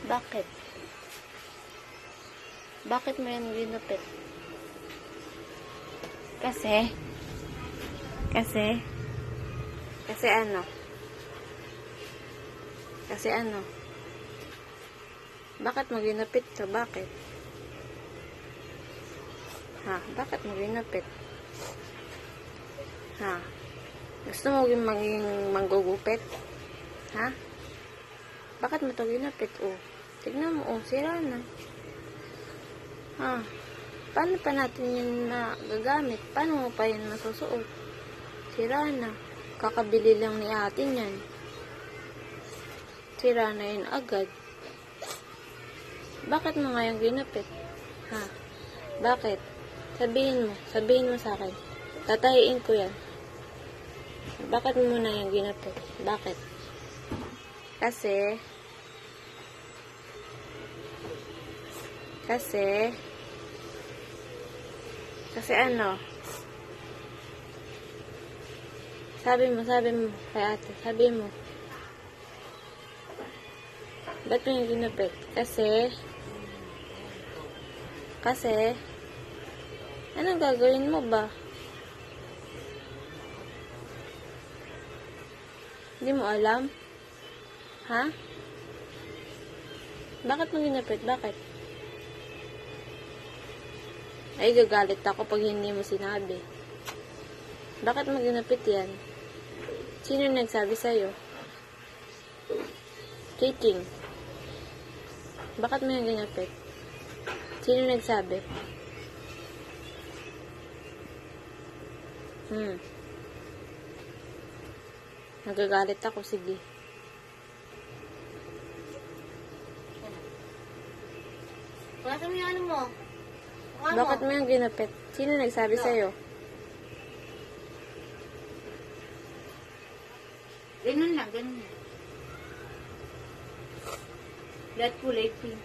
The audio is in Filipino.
Bakit? Bakit mo yan ginupit? Kasi ano? Kasi ano? Bakit mo ginupit to? Bakit? Ha? Bakit mo ginupit? Ha? Gusto mo maging manggugupit? Ha? Bakit mo to ginupit? Oh, tignan mo. Oh, sira na. Ha? Paano pa natin yun gagamit? Paano mo pa yun masusuot? Sira na. Kakabili lang ni ate yan. Sira na yun agad. Bakit mo nga yung ginupit? Ha? Bakit? Sabihin mo sa akin. Tatahiin ko yan. Bakit mo na yung ginupit? Bakit? Kasi ano? Sabi mo kay ate. Sabi mo. Ba't mo yung ginupit? Kasi, anong gagawin mo ba? Hindi mo alam? Ha? Bakit mo ginupit? Bakit? Ay, gagalit ako pag hindi mo sinabi. Bakit mo ginupit yan? Sino nagsabi sa'yo? Cheating. Bakit mo yung ginupit? Sino nagsabi? Nagagalit ako, sige. Pagkasa mo yung ano mo? Bakit mo yung ginupit? Sino nagsabi sa'yo? Ganun lang, ganun lang. Lahat kulay pink.